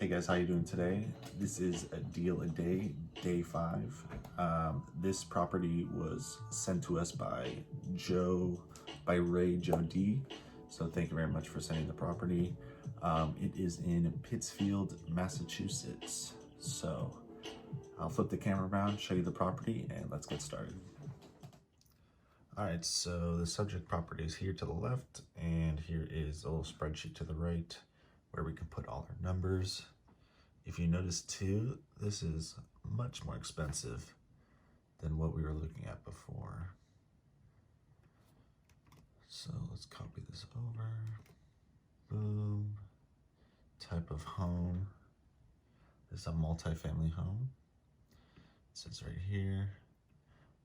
Hey guys, how you doing today? This is a deal a day, day 5. This property was sent to us by Ray Joe D. So thank you very much for sending the property. It is in Pittsfield, Massachusetts. So I'll flip the camera around, show you the property, and let's get started. All right, so the subject property is here to the left, and here is a little spreadsheet to the right where we can put all our numbers. If you notice too, this is much more expensive than what we were looking at before. So let's copy this over. Boom. Type of home. This is a multi-family home. It says right here,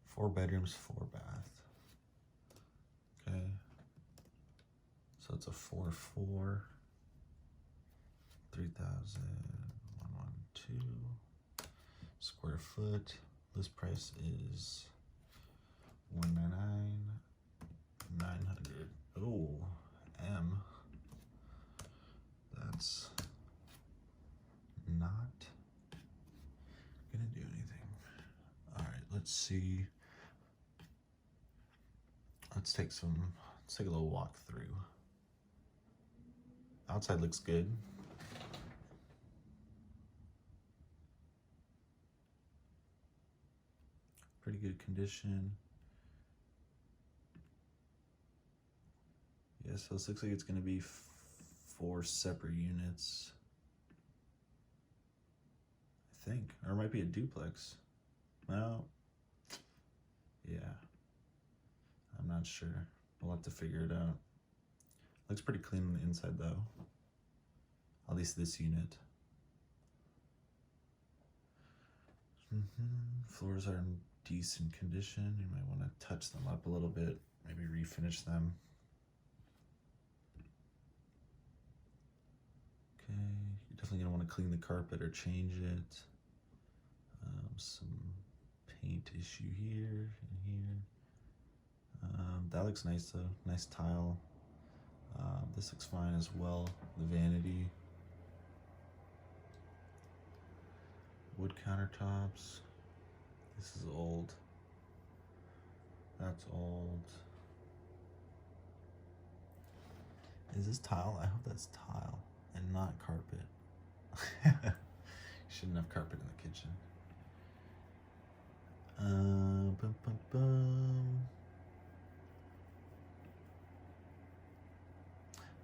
4 bedrooms, 4 bath. Okay. So it's a 4-4, 3,112 square foot. List price is $199,900. Oh, M. That's not gonna do anything. All right, let's see. Let's take a little walk through. Outside looks good. Pretty good condition. Yeah, so this looks like it's gonna be 4 separate units, I think, or it might be a duplex. Well, yeah, I'm not sure. We'll have to figure it out. Looks pretty clean on the inside though, at least this unit. Floors are in decent condition. You might want to touch them up a little bit, maybe refinish them. Okay, you're definitely gonna want to clean the carpet or change it. Some paint issue here and here. That looks nice though, nice tile. This looks fine as well, the vanity. Wood countertops. This is old. That's old. Is this tile? I hope that's tile and not carpet. Shouldn't have carpet in the kitchen. Bum, bum, bum.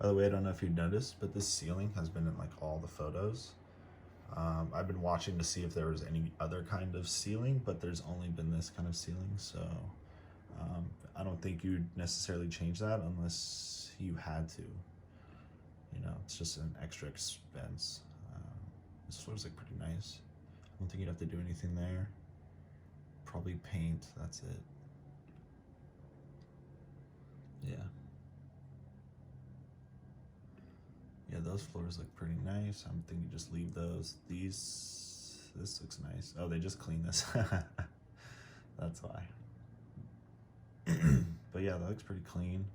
By the way, I don't know if you noticed, but this ceiling has been in like all the photos. I've been watching to see if there was any other kind of ceiling, but there's only been this kind of ceiling. So I don't think you'd necessarily change that unless you had to. You know, it's just an extra expense. This floor's like pretty nice. I don't think you'd have to do anything there. Probably paint, that's it. Yeah. Yeah, those floors look pretty nice. I'm thinking just leave those. This looks nice. Oh, they just cleaned this. That's why. But yeah, that looks pretty clean.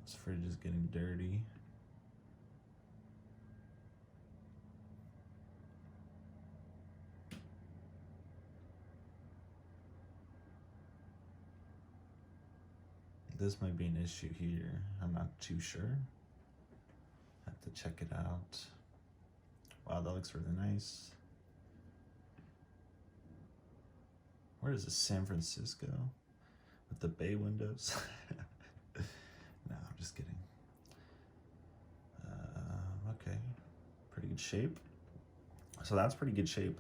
This fridge is getting dirty. This might be an issue here. I'm not too sure. Have to check it out. Wow, that looks really nice. Where is this? San Francisco? With the bay windows? No, I'm just kidding. Okay, pretty good shape. So that's pretty good shape.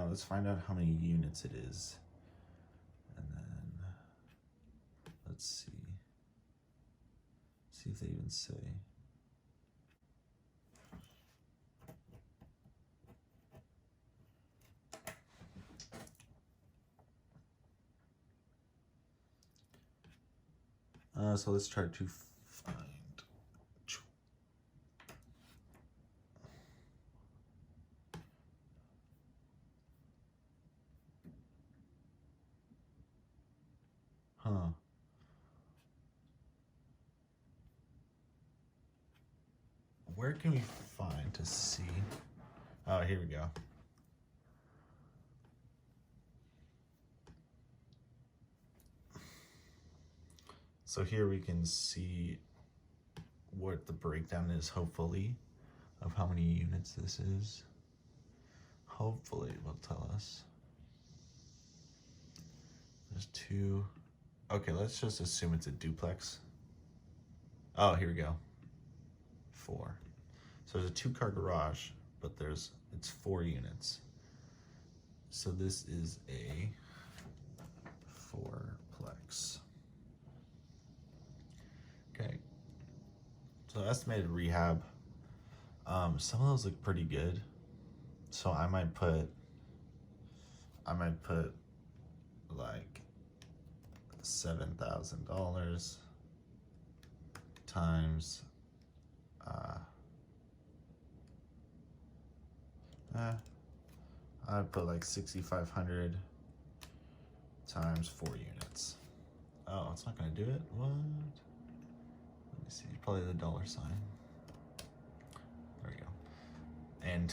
Let's find out how many units it is. And then, let's see. See if they even say. So let's try to find. Huh. Where can we find? trying to see. Oh, here we go. So here we can see what the breakdown is, hopefully, of how many units this is. Hopefully it will tell us. There's 2. Okay, let's just assume it's a duplex. Oh, here we go. 4. So there's a 2-car garage, but it's 4 units. So this is a 4-plex. Okay. So estimated rehab. Some of those look pretty good. So I might put like $7,000 times I put like 6,500 times 4 units. Oh, it's not gonna do it. What? Let me see. Probably the dollar sign. There we go. And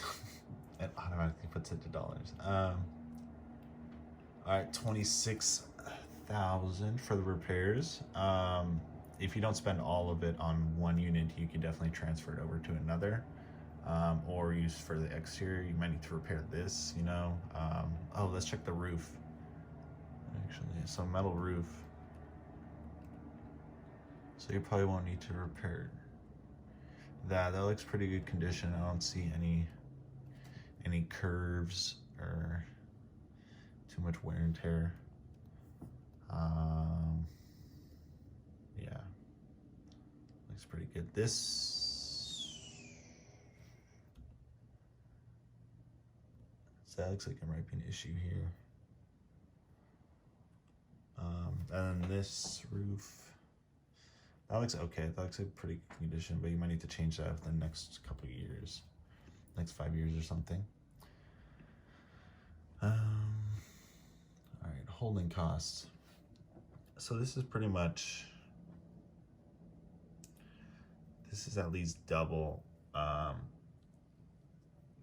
it automatically puts it to dollars. All right, 26,000 for the repairs. If you don't spend all of it on one unit, you can definitely transfer it over to another, or use for the exterior. You might need to repair this, you know. Oh, let's check the roof. Actually, so metal roof. So you probably won't need to repair that. That looks pretty good condition. I don't see any curves or too much wear and tear. Yeah, looks pretty good. So that looks like there might be an issue here. And then this roof, that looks okay. That looks like pretty good condition, but you might need to change that within the next couple of years, next 5 years or something. All right, holding costs. So this is pretty much, this is at least double,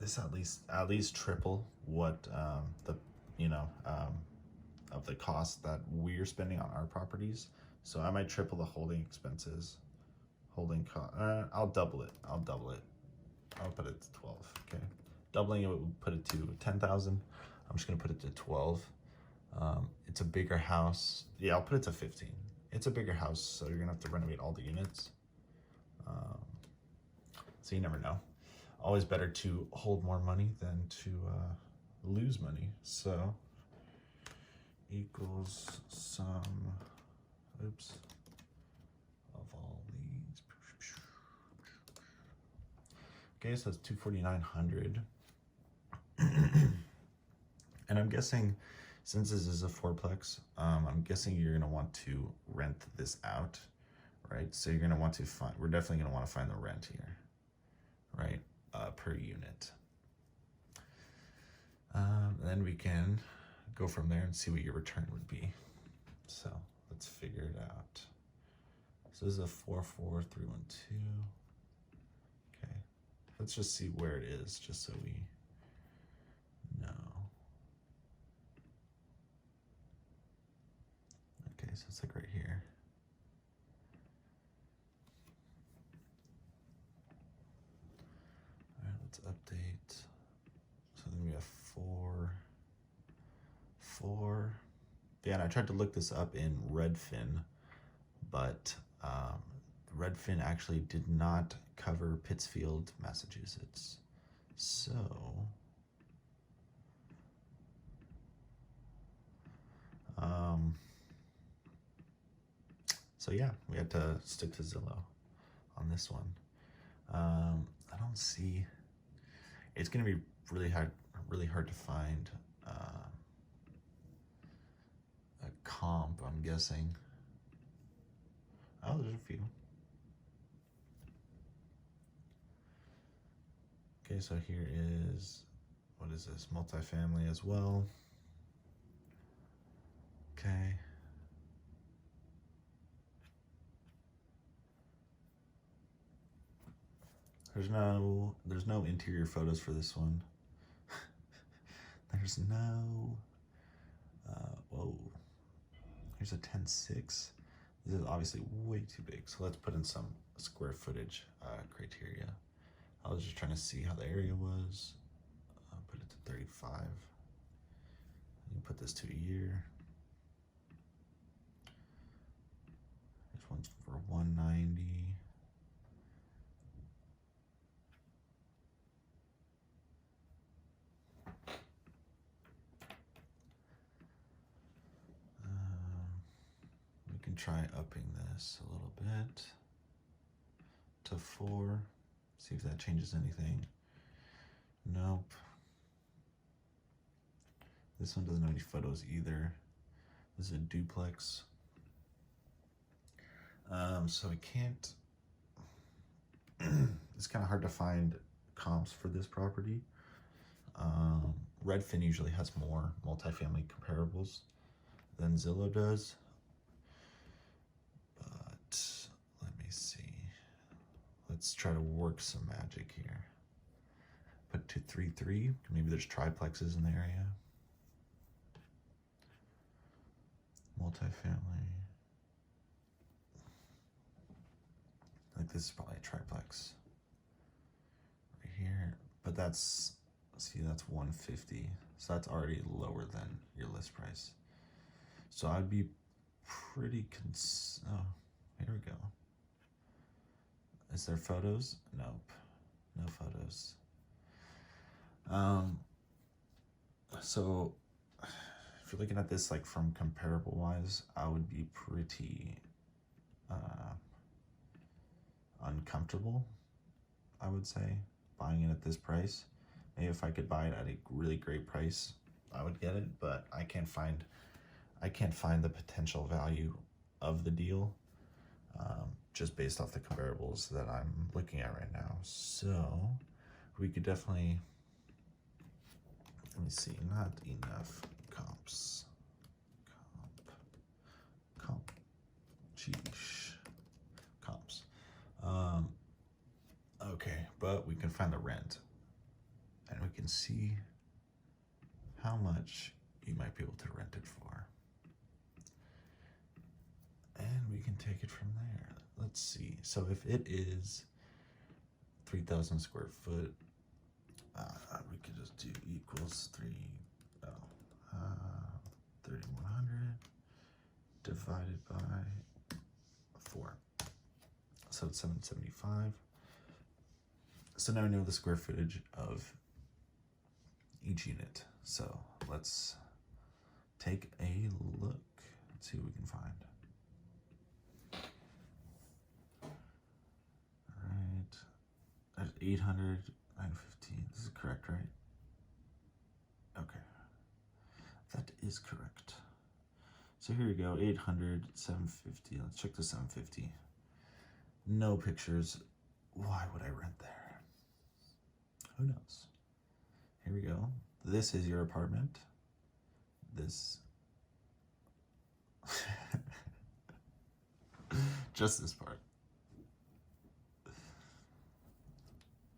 this at least triple what of the cost that we're spending on our properties. So I might triple the holding expenses. Holding cost, I'll double it. I'll put it to 12. Okay, doubling it would put it to 10,000. I'm just gonna put it to 12. It's a bigger house. Yeah, I'll put it to 15. It's a bigger house, so you're gonna have to renovate all the units. So you never know. Always better to hold more money than to lose money. So equals sum, oops, of all these. Okay, so it's 249,900. And I'm guessing, since this is a 4-plex, I'm guessing you're gonna want to rent this out, right? So you're gonna want to we're definitely gonna want to find the rent here, right? Per unit. Then we can go from there and see what your return would be. So let's figure it out. So this is a 44312. Okay, let's just see where it is, just so we know. Okay, so it's like right here. All right, let's update. So then we have 4. Yeah, and I tried to look this up in Redfin, but Redfin actually did not cover Pittsfield, Massachusetts. So yeah, we had to stick to Zillow on this one. I don't see, it's gonna be really hard to find a comp, I'm guessing. Oh, there's a few. Okay, so here is, what is this? Multifamily as well. Okay. There's no interior photos for this one. There's no, whoa, here's a 10.6. This is obviously way too big. So let's put in some square footage criteria. I was just trying to see how the area was. I'll put it to 35. You can put this to a year. This one's for 190. We can try upping this a little bit to 4. See if that changes anything. Nope. This one doesn't have any photos either. This is a duplex. So I can't, it's kind of hard to find comps for this property. Redfin usually has more multifamily comparables than Zillow does. But let me see. Let's try to work some magic here. Put 233. Maybe there's triplexes in the area. Multifamily. Like this is probably a triplex right here, but that's, see, that's 150. So that's already lower than your list price. So I'd be pretty oh, here we go. Is there photos? Nope, no photos. So if you're looking at this like from comparable wise, I would be pretty uncomfortable, I would say, buying it at this price. Maybe if I could buy it at a really great price, I would get it, but I can't find the potential value of the deal just based off the comparables that I'm looking at right now. So we could definitely, let me see, not enough comps. Comp, sheesh, comps. Okay, but we can find the rent and we can see how much you might be able to rent it for. And we can take it from there. Let's see. So if it is 3,000 square foot, we could just do equals 3,100 divided by 4. So it's 775. So now we know the square footage of each unit. So let's take a look and see what we can find. All right, that's 800, 915. This is correct, right? Okay, that is correct. So here we go, 800, 750. Let's check the 750. No pictures. Why would I rent there? Who knows? Here we go. This is your apartment. This, just this part.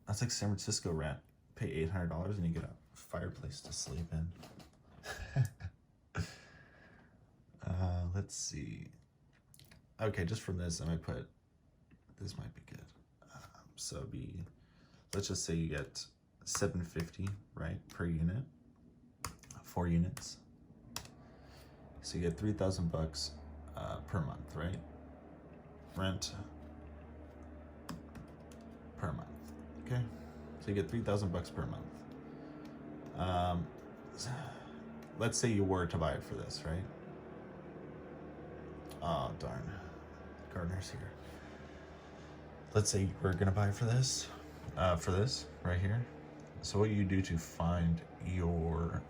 That's like San Francisco rent. Pay $800 and you get a fireplace to sleep in. Let's see. Okay, just from this, I might put, this might be good. So be, let's just say you get $750, right, per unit, 4 units. So you get $3,000 per month, right? Rent per month. Okay, so you get $3,000 per month. Let's say you were to buy it for this, right? Oh darn, gardener's here. Let's say you were gonna buy for this right here. So what you do to find your,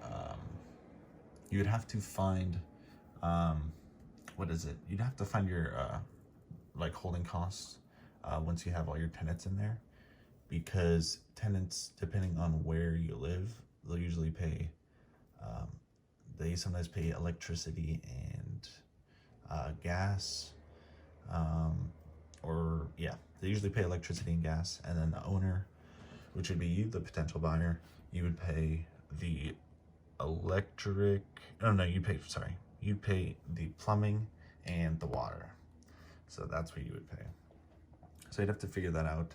you would have to find, what is it? You'd have to find your like holding costs once you have all your tenants in there, because tenants, depending on where you live, they'll usually pay, they sometimes pay electricity and gas, or yeah, they usually pay electricity and gas, and then the owner, which would be you, the potential buyer, you would pay the electric. Oh no, you'd pay the plumbing and the water. So that's what you would pay. So you'd have to figure that out.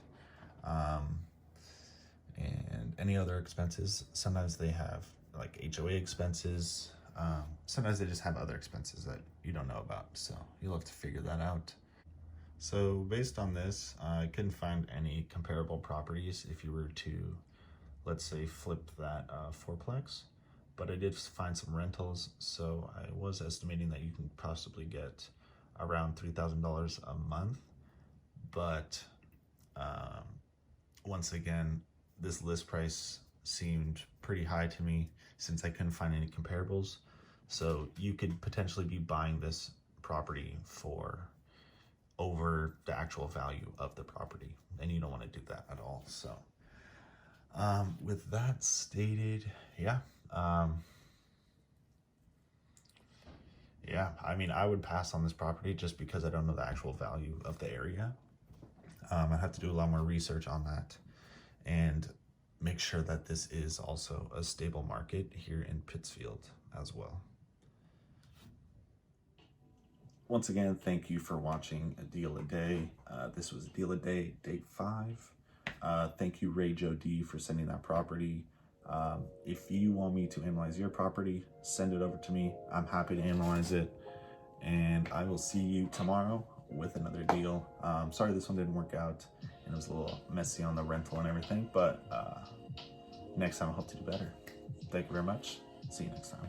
And any other expenses. Sometimes they have like HOA expenses. Sometimes they just have other expenses that you don't know about. So you'll have to figure that out. So based on this, I couldn't find any comparable properties if you were to, let's say, flip that fourplex. But I did find some rentals. So I was estimating that you can possibly get around $3,000 a month. But once again, this list price seemed pretty high to me since I couldn't find any comparables. So you could potentially be buying this property for over the actual value of the property, and you don't want to do that at all. So with that stated, yeah, I mean, I would pass on this property just because I don't know the actual value of the area. I have to do a lot more research on that and make sure that this is also a stable market here in Pittsfield as well. Once again, thank you for watching A Deal a Day. This was Deal a Day, day 5. Thank you, Ray Joe D, for sending that property. If you want me to analyze your property, send it over to me. I'm happy to analyze it. And I will see you tomorrow with another deal. Sorry this one didn't work out, and it was a little messy on the rental and everything, but next time I hope to do better. Thank you very much. See you next time.